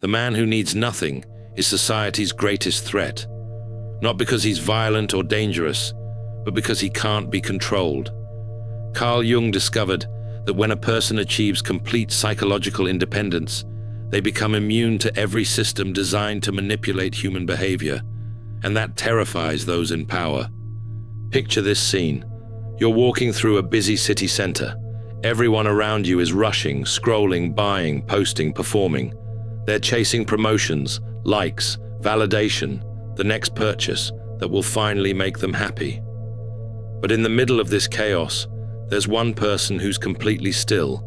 The man who needs nothing is society's greatest threat, not because he's violent or dangerous, but because he can't be controlled. Carl Jung discovered that when a person achieves complete psychological independence, they become immune to every system designed to manipulate human behavior, and that terrifies those in power. Picture this scene. You're walking through a busy city center. Everyone around you is rushing, scrolling, buying, posting, performing. They're chasing promotions, likes, validation, the next purchase that will finally make them happy. But in the middle of this chaos, there's one person who's completely still,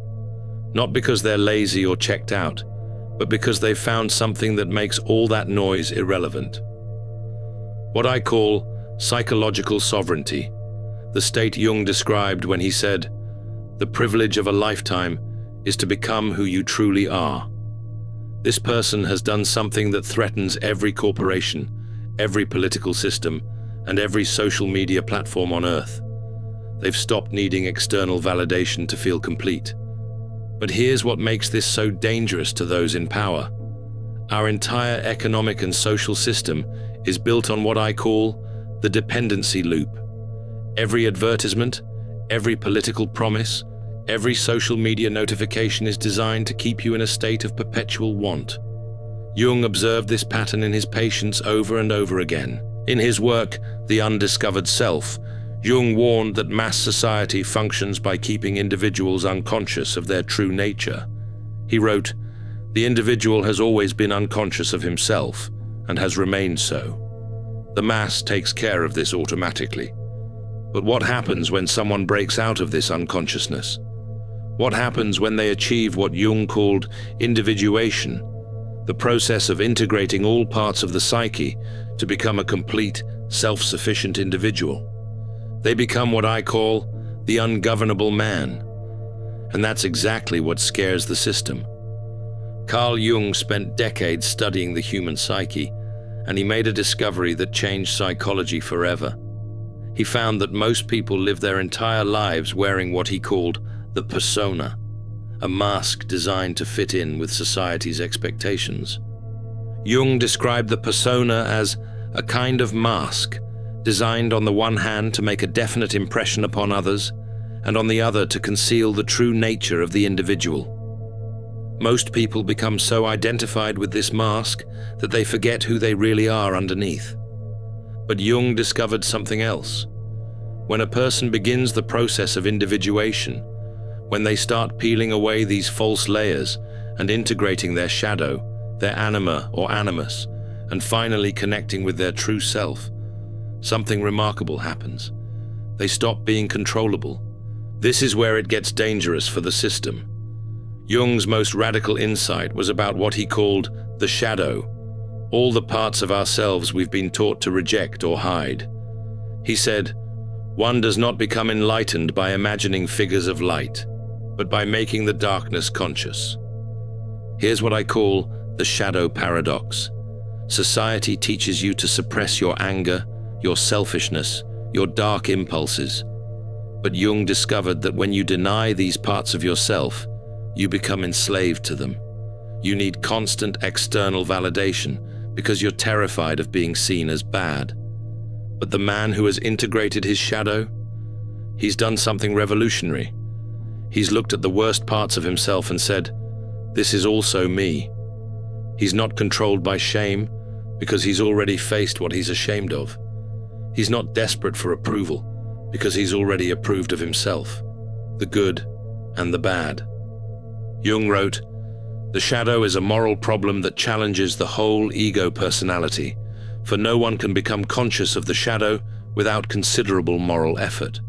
not because they're lazy or checked out, but because they've found something that makes all that noise irrelevant. What I call psychological sovereignty, the state Jung described when he said, "The privilege of a lifetime is to become who you truly are." This person has done something that threatens every corporation, every political system, and every social media platform on Earth. They've stopped needing external validation to feel complete. But here's what makes this so dangerous to those in power. Our entire economic and social system is built on what I call the dependency loop. Every advertisement, every political promise, every social media notification is designed to keep you in a state of perpetual want. Jung observed this pattern in his patients over and over again. In his work, The Undiscovered Self, Jung warned that mass society functions by keeping individuals unconscious of their true nature. He wrote, "The individual has always been unconscious of himself and has remained so. The mass takes care of this automatically. But what happens when someone breaks out of this unconsciousness? What happens when they achieve what Jung called individuation, the process of integrating all parts of the psyche to become a complete, self-sufficient individual? They become what I call the ungovernable man. And that's exactly what scares the system." Carl Jung spent decades studying the human psyche, and he made a discovery that changed psychology forever. He found that most people live their entire lives wearing what he called the persona, a mask designed to fit in with society's expectations. Jung described the persona as a kind of mask, designed on the one hand to make a definite impression upon others, and on the other to conceal the true nature of the individual. Most people become so identified with this mask that they forget who they really are underneath. But Jung discovered something else. When a person begins the process of individuation, when they start peeling away these false layers and integrating their shadow, their anima or animus, and finally connecting with their true self, something remarkable happens. They stop being controllable. This is where it gets dangerous for the system. Jung's most radical insight was about what he called the shadow, all the parts of ourselves we've been taught to reject or hide. He said, "One does not become enlightened by imagining figures of light, but by making the darkness conscious." Here's what I call the shadow paradox. Society teaches you to suppress your anger, your selfishness, your dark impulses. But Jung discovered that when you deny these parts of yourself, you become enslaved to them. You need constant external validation because you're terrified of being seen as bad. But the man who has integrated his shadow, he's done something revolutionary. He's looked at the worst parts of himself and said, "This is also me." He's not controlled by shame because he's already faced what he's ashamed of. He's not desperate for approval because he's already approved of himself, the good and the bad. Jung wrote, "The shadow is a moral problem that challenges the whole ego personality, for no one can become conscious of the shadow without considerable moral effort.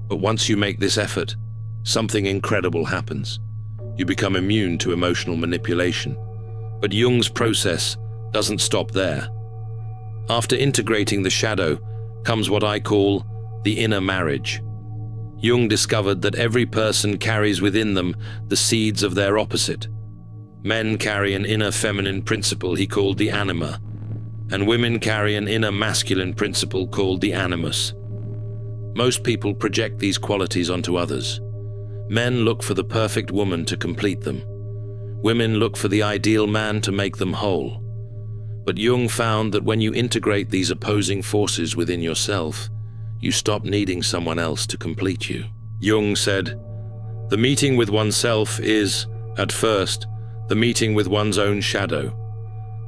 But once you make this effort, something incredible happens. You become immune to emotional manipulation." But Jung's process doesn't stop there. After integrating the shadow comes what I call the inner marriage. Jung discovered that every person carries within them the seeds of their opposite. Men carry an inner feminine principle he called the anima, and women carry an inner masculine principle called the animus. Most people project these qualities onto others. Men look for the perfect woman to complete them. Women look for the ideal man to make them whole. But Jung found that when you integrate these opposing forces within yourself, you stop needing someone else to complete you. Jung said, "The meeting with oneself is, at first, the meeting with one's own shadow.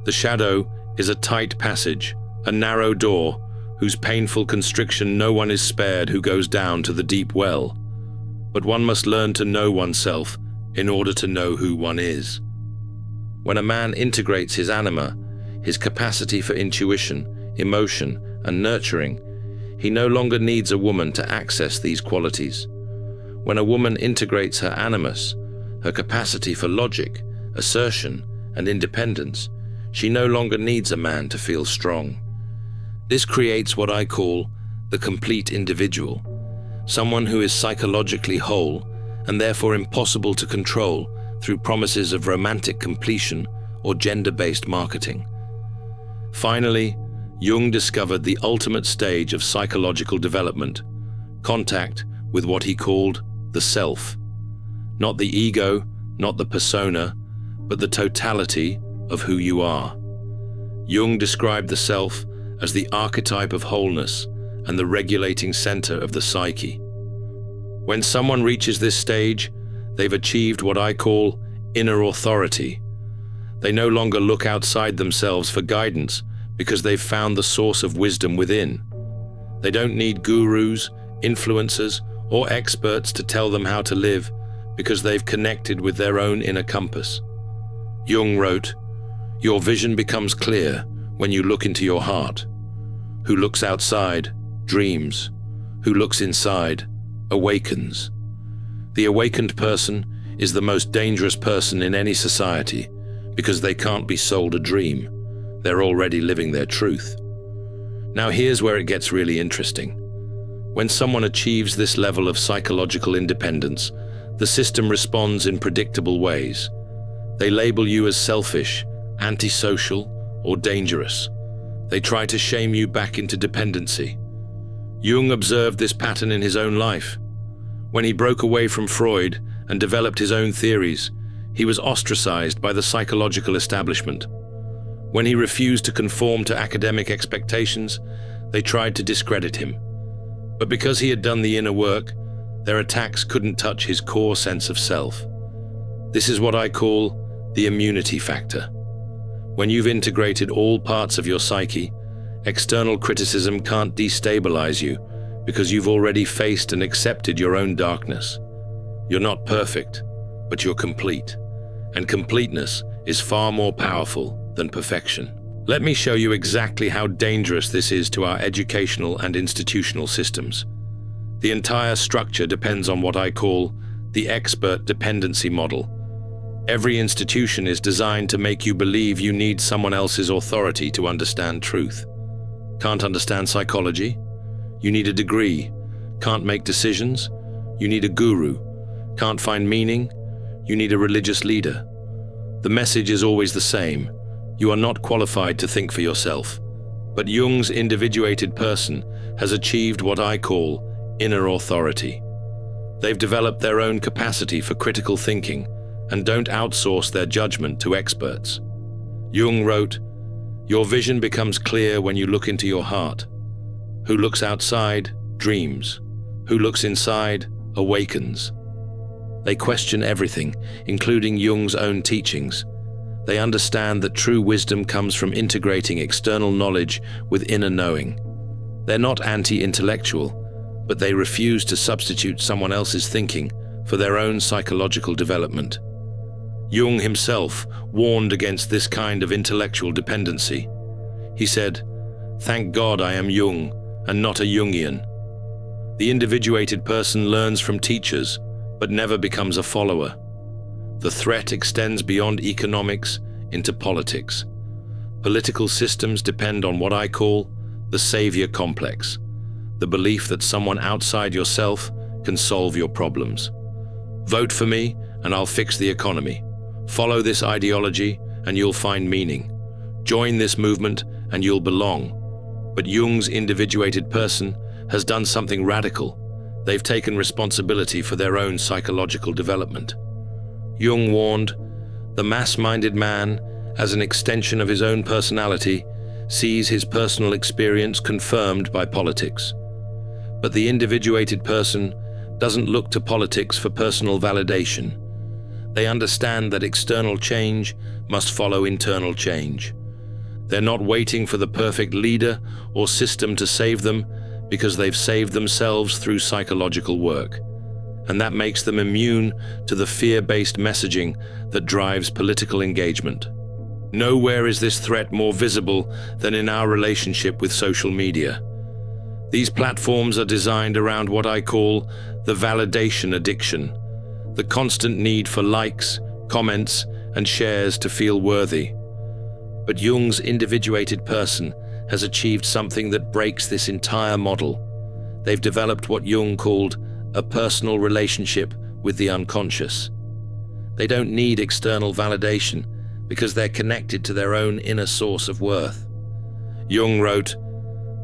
The shadow is a tight passage, a narrow door, whose painful constriction no one is spared who goes down to the deep well. But one must learn to know oneself in order to know who one is." When a man integrates his anima, his capacity for intuition, emotion, and nurturing, he no longer needs a woman to access these qualities. When a woman integrates her animus, her capacity for logic, assertion, and independence, she no longer needs a man to feel strong. This creates what I call the complete individual, someone who is psychologically whole and therefore impossible to control through promises of romantic completion or gender-based marketing. Finally, Jung discovered the ultimate stage of psychological development, contact with what he called the self. Not the ego, not the persona, but the totality of who you are. Jung described the self as the archetype of wholeness and the regulating center of the psyche. When someone reaches this stage, they've achieved what I call inner authority. They no longer look outside themselves for guidance because they've found the source of wisdom within. They don't need gurus, influencers, or experts to tell them how to live because they've connected with their own inner compass. Jung wrote, "Your vision becomes clear when you look into your heart. Who looks outside dreams. Who looks inside awakens." The awakened person is the most dangerous person in any society because they can't be sold a dream. They're already living their truth. Now here's where it gets really interesting. When someone achieves this level of psychological independence, the system responds in predictable ways. They label you as selfish, antisocial, or dangerous. They try to shame you back into dependency. Jung observed this pattern in his own life. When he broke away from Freud and developed his own theories, he was ostracized by the psychological establishment. When he refused to conform to academic expectations, they tried to discredit him. But because he had done the inner work, their attacks couldn't touch his core sense of self. This is what I call the immunity factor. When you've integrated all parts of your psyche, external criticism can't destabilize you because you've already faced and accepted your own darkness. You're not perfect, but you're complete. And completeness is far more powerful than perfection. Let me show you exactly how dangerous this is to our educational and institutional systems. The entire structure depends on what I call the expert dependency model. Every institution is designed to make you believe you need someone else's authority to understand truth. Can't understand psychology? You need a degree. Can't make decisions? You need a guru. Can't find meaning? You need a religious leader. The message is always the same. You are not qualified to think for yourself. But Jung's individuated person has achieved what I call inner authority. They've developed their own capacity for critical thinking and don't outsource their judgment to experts. Jung wrote, "Your vision becomes clear when you look into your heart. Who looks outside dreams. Who looks inside awakens." They question everything, including Jung's own teachings. They understand that true wisdom comes from integrating external knowledge with inner knowing. They're not anti-intellectual, but they refuse to substitute someone else's thinking for their own psychological development. Jung himself warned against this kind of intellectual dependency. He said, "Thank God I am Jung and not a Jungian." The individuated person learns from teachers, but never becomes a follower. The threat extends beyond economics into politics. Political systems depend on what I call the savior complex, the belief that someone outside yourself can solve your problems. Vote for me and I'll fix the economy. Follow this ideology and you'll find meaning. Join this movement and you'll belong. But Jung's individuated person has done something radical. They've taken responsibility for their own psychological development. Jung warned, The mass-minded man, as an extension of his own personality, sees his personal experience confirmed by politics. But the individuated person doesn't look to politics for personal validation. They understand that external change must follow internal change. They're not waiting for the perfect leader or system to save them because they've saved themselves through psychological work. And that makes them immune to the fear-based messaging that drives political engagement. Nowhere is this threat more visible than in our relationship with social media. These platforms are designed around what I call the validation addiction, the constant need for likes, comments, and shares to feel worthy. But Jung's individuated person has achieved something that breaks this entire model. They've developed what Jung called a personal relationship with the unconscious. They don't need external validation because they're connected to their own inner source of worth. Jung wrote,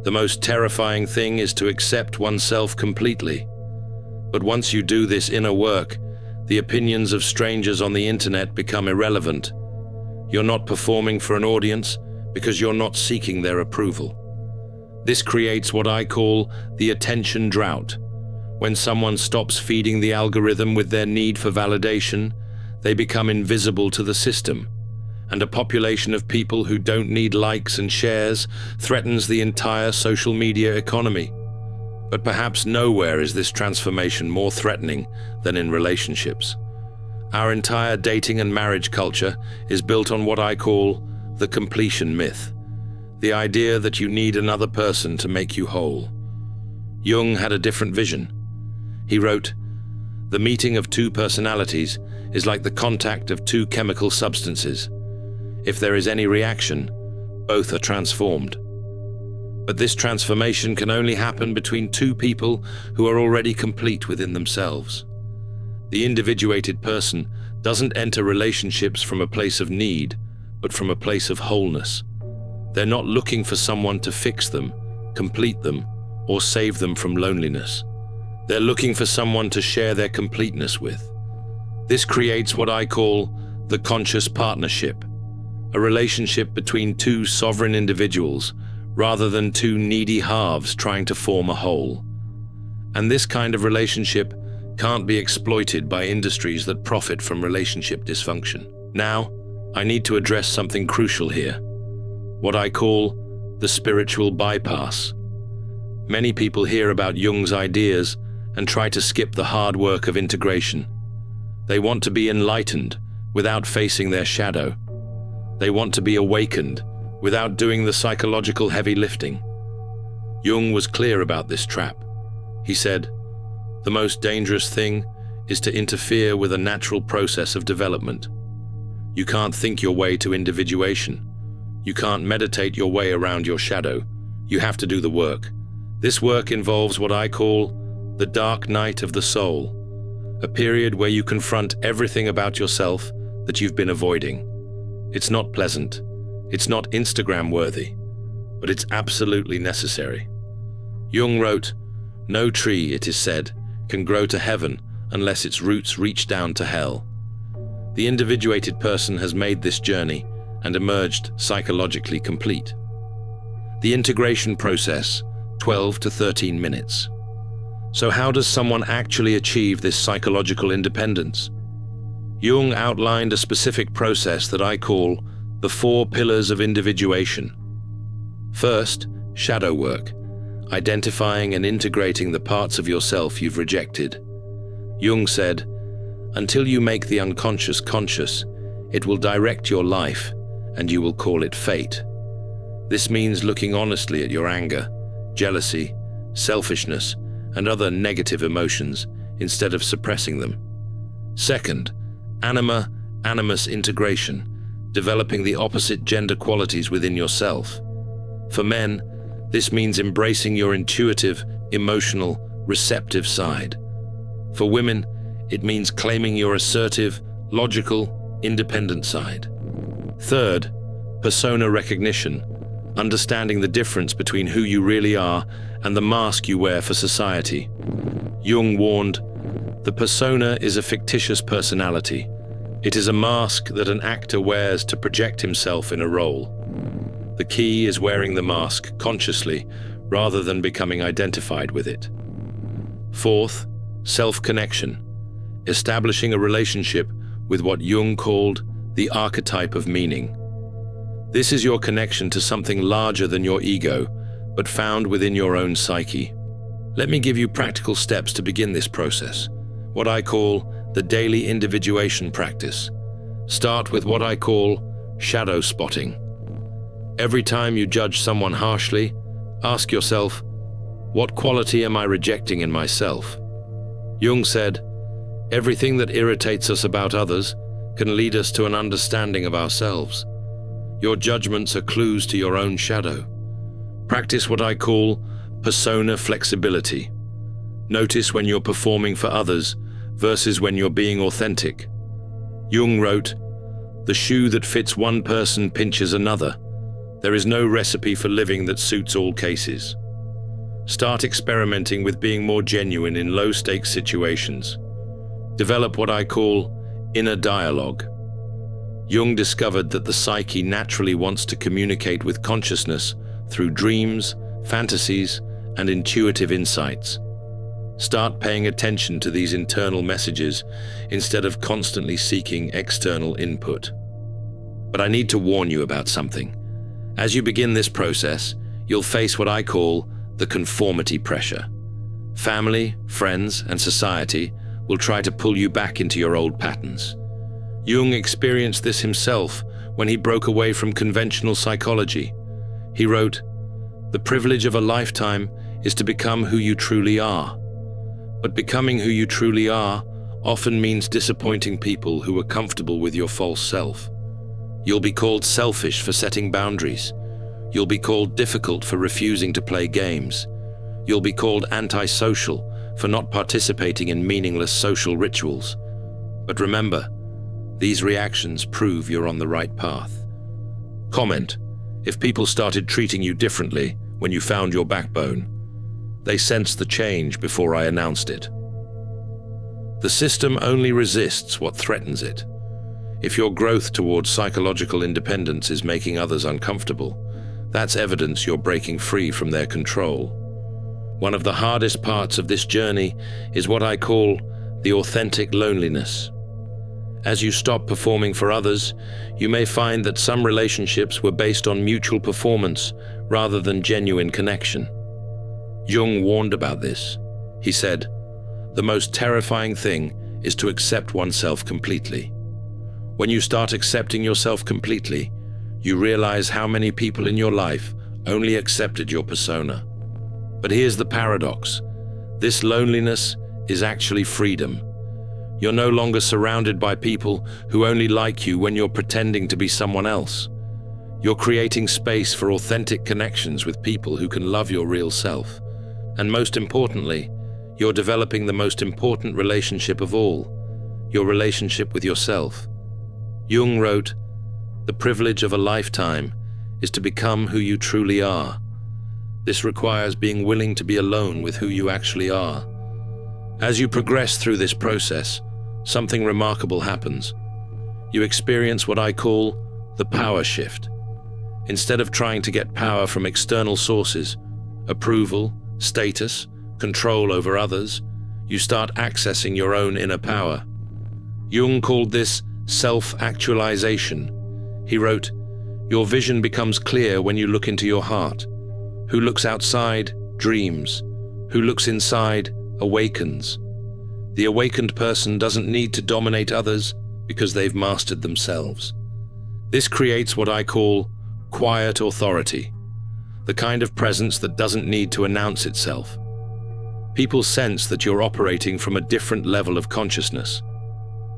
"The most terrifying thing is to accept oneself completely. But once you do this inner work, the opinions of strangers on the internet become irrelevant. You're not performing for an audience because you're not seeking their approval." This creates what I call the attention drought. When someone stops feeding the algorithm with their need for validation, they become invisible to the system. And a population of people who don't need likes and shares threatens the entire social media economy. But perhaps nowhere is this transformation more threatening than in relationships. Our entire dating and marriage culture is built on what I call the completion myth, the idea that you need another person to make you whole. Jung had a different vision. He wrote, "The meeting of two personalities is like the contact of two chemical substances. If there is any reaction, both are transformed. But this transformation can only happen between two people who are already complete within themselves. The individuated person doesn't enter relationships from a place of need, but from a place of wholeness. They're not looking for someone to fix them, complete them, or save them from loneliness. They're looking for someone to share their completeness with. This creates what I call the conscious partnership, a relationship between two sovereign individuals rather than two needy halves trying to form a whole. And this kind of relationship can't be exploited by industries that profit from relationship dysfunction. Now, I need to address something crucial here, what I call the spiritual bypass. Many people hear about Jung's ideas and try to skip the hard work of integration. They want to be enlightened without facing their shadow. They want to be awakened without doing the psychological heavy lifting. Jung was clear about this trap. He said, "The most dangerous thing is to interfere with a natural process of development. You can't think your way to individuation. You can't meditate your way around your shadow. You have to do the work. This work involves what I call the dark night of the soul, a period where you confront everything about yourself that you've been avoiding. It's not pleasant. It's not Instagram-worthy, but it's absolutely necessary." Jung wrote, "No tree, it is said, can grow to heaven unless its roots reach down to hell." The individuated person has made this journey and emerged psychologically complete. The integration process, 12 to 13 minutes. So how does someone actually achieve this psychological independence? Jung outlined a specific process that I call the 4 pillars of individuation. First, shadow work, identifying and integrating the parts of yourself you've rejected. Jung said, "Until you make the unconscious conscious, it will direct your life, and you will call it fate." This means looking honestly at your anger, jealousy, selfishness, and other negative emotions instead of suppressing them. Second, anima-animus integration, developing the opposite gender qualities within yourself. For men, this means embracing your intuitive, emotional, receptive side. For women, it means claiming your assertive, logical, independent side. Third, persona recognition, understanding the difference between who you really are and the mask you wear for society. Jung warned, "The persona is a fictitious personality. It is a mask that an actor wears to project himself in a role. The key is wearing the mask consciously rather than becoming identified with it. Fourth, self-connection, establishing a relationship with what Jung called the archetype of meaning. This is your connection to something larger than your ego, but found within your own psyche. Let me give you practical steps to begin this process, what I call the daily individuation practice. Start with what I call shadow spotting. Every time you judge someone harshly, ask yourself, what quality am I rejecting in myself? Jung said, everything that irritates us about others can lead us to an understanding of ourselves. Your judgments are clues to your own shadow. Practice what I call persona flexibility. Notice when you're performing for others versus when you're being authentic. Jung wrote, "The shoe that fits one person pinches another. There is no recipe for living that suits all cases." Start experimenting with being more genuine in low-stakes situations. Develop what I call inner dialogue. Jung discovered that the psyche naturally wants to communicate with consciousness through dreams, fantasies, and intuitive insights. Start paying attention to these internal messages instead of constantly seeking external input. But I need to warn you about something. As you begin this process, you'll face what I call the conformity pressure. Family, friends, and society will try to pull you back into your old patterns. Jung experienced this himself when he broke away from conventional psychology. He wrote, "The privilege of a lifetime is to become who you truly are. But becoming who you truly are often means disappointing people who are comfortable with your false self. You'll be called selfish for setting boundaries. You'll be called difficult for refusing to play games. You'll be called antisocial for not participating in meaningless social rituals. But remember, these reactions prove you're on the right path." Comment: if people started treating you differently when you found your backbone. They sensed the change before I announced it. The system only resists what threatens it. If your growth towards psychological independence is making others uncomfortable, that's evidence you're breaking free from their control. One of the hardest parts of this journey is what I call the authentic loneliness. As you stop performing for others, you may find that some relationships were based on mutual performance rather than genuine connection. Jung warned about this. He said, "The most terrifying thing is to accept oneself completely. When you start accepting yourself completely, you realize how many people in your life only accepted your persona. But here's the paradox. This loneliness is actually freedom. You're no longer surrounded by people who only like you when you're pretending to be someone else. You're creating space for authentic connections with people who can love your real self. And most importantly, you're developing the most important relationship of all, your relationship with yourself." Jung wrote, "The privilege of a lifetime is to become who you truly are. This requires being willing to be alone with who you actually are." As you progress through this process, something remarkable happens. You experience what I call the power shift. Instead of trying to get power from external sources, approval, status, control over others, you start accessing your own inner power. Jung called this self-actualization. He wrote, "Your vision becomes clear when you look into your heart. Who looks outside dreams. Who looks inside awakens. The awakened person doesn't need to dominate others because they've mastered themselves." This creates what I call quiet authority, the kind of presence that doesn't need to announce itself. People sense that you're operating from a different level of consciousness.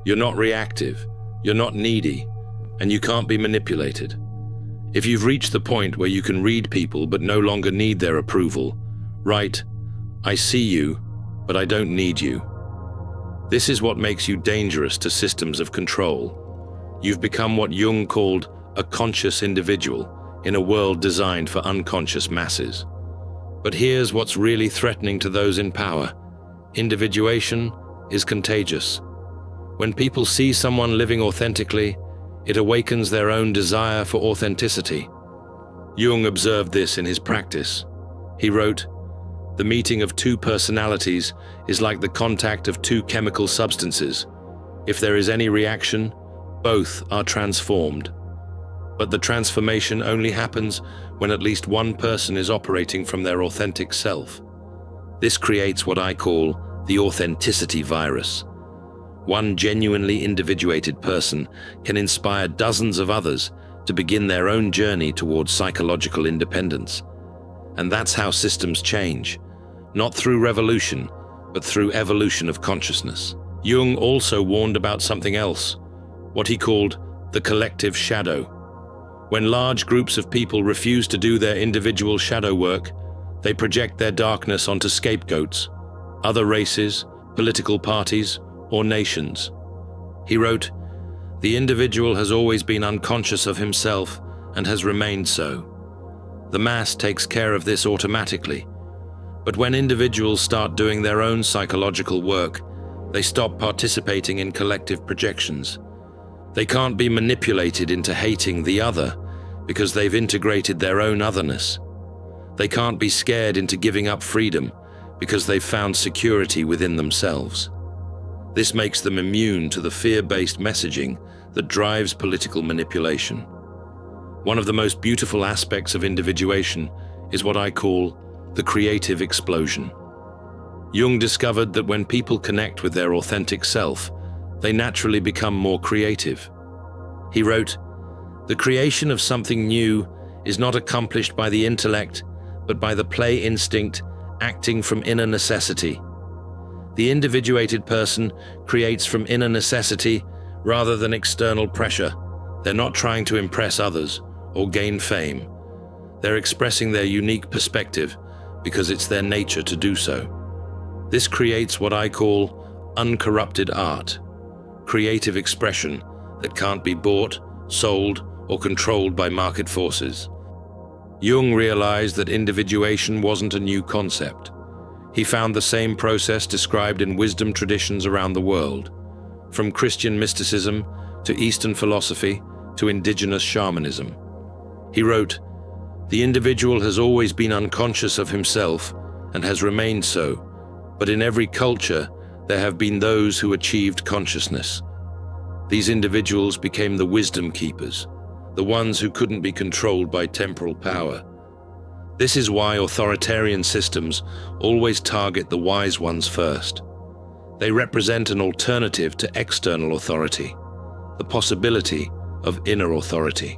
You're not reactive, you're not needy, and you can't be manipulated. If you've reached the point where you can read people but no longer need their approval, write, "I see you, but I don't need you." This is what makes you dangerous to systems of control. You've become what Jung called a conscious individual in a world designed for unconscious masses. But here's what's really threatening to those in power. Individuation is contagious. When people see someone living authentically, it awakens their own desire for authenticity. Jung observed this in his practice. He wrote, "The meeting of two personalities is like the contact of two chemical substances. If there is any reaction, both are transformed. But the transformation only happens when at least one person is operating from their authentic self. This creates what I call the authenticity virus. One genuinely individuated person can inspire dozens of others to begin their own journey towards psychological independence. And that's how systems change, not through revolution, but through evolution of consciousness." Jung also warned about something else, what he called the collective shadow. When large groups of people refuse to do their individual shadow work, they project their darkness onto scapegoats, other races, political parties, or nations. He wrote, "The individual has always been unconscious of himself and has remained so. The mass takes care of this automatically. But when individuals start doing their own psychological work, they stop participating in collective projections. They can't be manipulated into hating the other because they've integrated their own otherness. They can't be scared into giving up freedom because they've found security within themselves. This makes them immune to the fear-based messaging that drives political manipulation. One of the most beautiful aspects of individuation is what I call the creative explosion. Jung discovered that when people connect with their authentic self, they naturally become more creative. He wrote, "The creation of something new is not accomplished by the intellect, but by the play instinct acting from inner necessity. The individuated person creates from inner necessity rather than external pressure. They're not trying to impress others or gain fame. They're expressing their unique perspective because it's their nature to do so. This creates what I call uncorrupted art, creative expression that can't be bought, sold, or controlled by market forces." Jung realized that individuation wasn't a new concept. He found the same process described in wisdom traditions around the world, from Christian mysticism to Eastern philosophy to indigenous shamanism. He wrote, "The individual has always been unconscious of himself and has remained so, but in every culture there have been those who achieved consciousness. These individuals became the wisdom keepers, the ones who couldn't be controlled by temporal power. This is why authoritarian systems always target the wise ones first. They represent an alternative to external authority, the possibility of inner authority.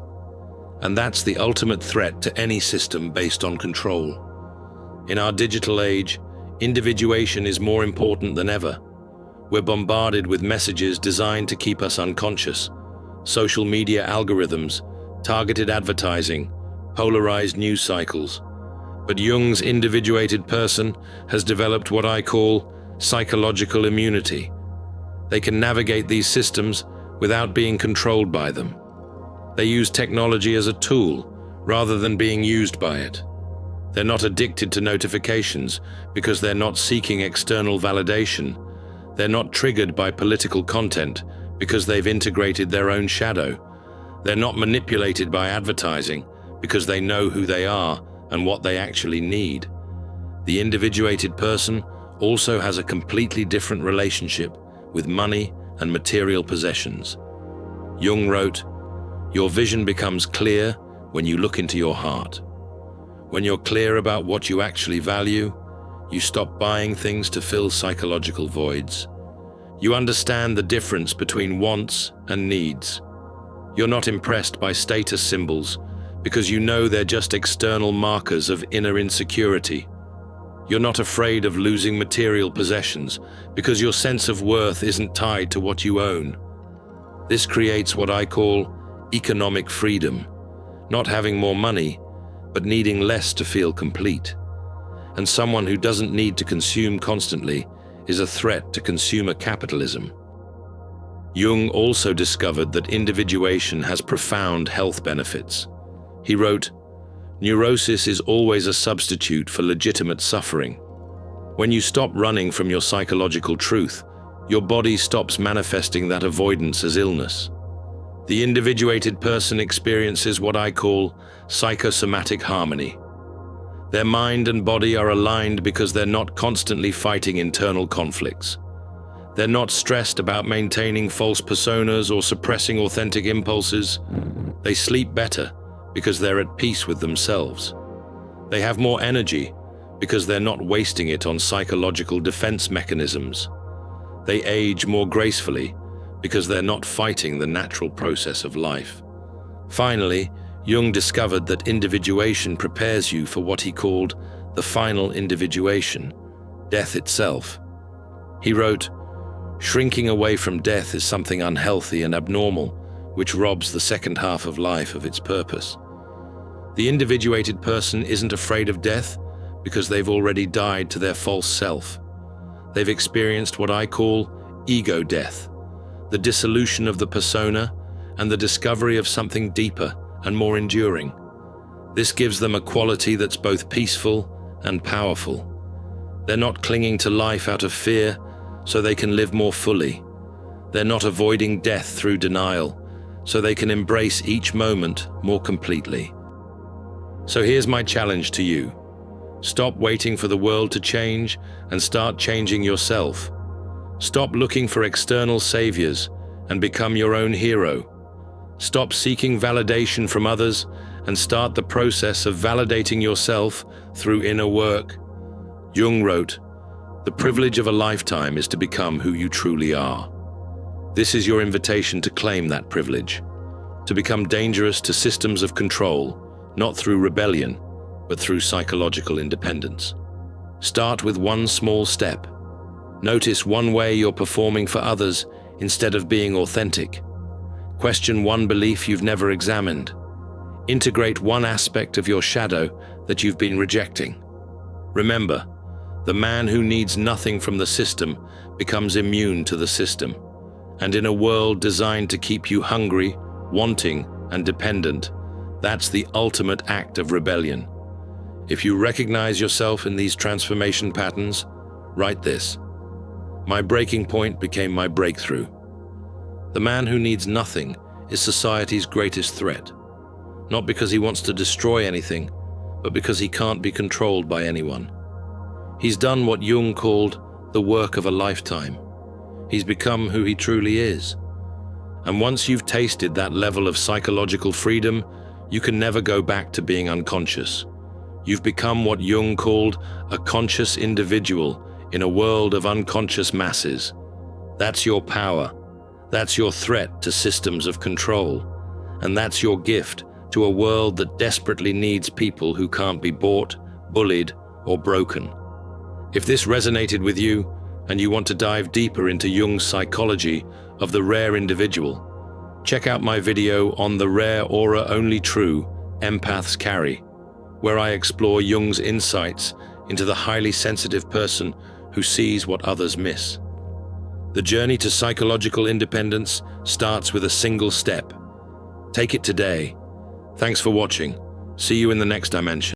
And that's the ultimate threat to any system based on control. In our digital age, individuation is more important than ever. We're bombarded with messages designed to keep us unconscious. Social media algorithms, targeted advertising, polarized news cycles. But Jung's individuated person has developed what I call psychological immunity. They can navigate these systems without being controlled by them. They use technology as a tool rather than being used by it. They're not addicted to notifications because they're not seeking external validation. They're not triggered by political content because they've integrated their own shadow. They're not manipulated by advertising because they know who they are and what they actually need. The individuated person also has a completely different relationship with money and material possessions. Jung wrote, "Your vision becomes clear when you look into your heart. When you're clear about what you actually value, you stop buying things to fill psychological voids. You understand the difference between wants and needs. You're not impressed by status symbols because you know they're just external markers of inner insecurity. You're not afraid of losing material possessions because your sense of worth isn't tied to what you own. This creates what I call economic freedom, not having more money, but needing less to feel complete. And someone who doesn't need to consume constantly is a threat to consumer capitalism." Jung also discovered that individuation has profound health benefits. He wrote, "Neurosis is always a substitute for legitimate suffering. When you stop running from your psychological truth, your body stops manifesting that avoidance as illness. The individuated person experiences what I call psychosomatic harmony. Their mind and body are aligned because they're not constantly fighting internal conflicts. They're not stressed about maintaining false personas or suppressing authentic impulses. They sleep better because they're at peace with themselves. They have more energy because they're not wasting it on psychological defense mechanisms. They age more gracefully because they're not fighting the natural process of life. Finally, Jung discovered that individuation prepares you for what he called the final individuation, death itself. He wrote, "Shrinking away from death is something unhealthy and abnormal, which robs the second half of life of its purpose." The individuated person isn't afraid of death because they've already died to their false self. They've experienced what I call ego death, the dissolution of the persona and the discovery of something deeper and more enduring. This gives them a quality that's both peaceful and powerful. They're not clinging to life out of fear, so they can live more fully. They're not avoiding death through denial, so they can embrace each moment more completely. So here's my challenge to you. Stop waiting for the world to change and start changing yourself. Stop looking for external saviors and become your own hero. Stop seeking validation from others and start the process of validating yourself through inner work. Jung wrote, "The privilege of a lifetime is to become who you truly are." This is your invitation to claim that privilege, to become dangerous to systems of control, not through rebellion, but through psychological independence. Start with one small step. Notice one way you're performing for others instead of being authentic. Question one belief you've never examined. Integrate one aspect of your shadow that you've been rejecting. Remember, the man who needs nothing from the system becomes immune to the system. And in a world designed to keep you hungry, wanting, and dependent, that's the ultimate act of rebellion. If you recognize yourself in these transformation patterns, write this. My breaking point became my breakthrough. The man who needs nothing is society's greatest threat, not because he wants to destroy anything, but because he can't be controlled by anyone. He's done what Jung called the work of a lifetime. He's become who he truly is. And once you've tasted that level of psychological freedom, you can never go back to being unconscious. You've become what Jung called a conscious individual in a world of unconscious masses. That's your power. That's your threat to systems of control. And that's your gift to a world that desperately needs people who can't be bought, bullied, or broken. If this resonated with you, and you want to dive deeper into Jung's psychology of the rare individual, check out my video on the rare aura only true empaths carry, where I explore Jung's insights into the highly sensitive person who sees what others miss. The journey to psychological independence starts with a single step. Take it today. Thanks for watching. See you in the next dimension.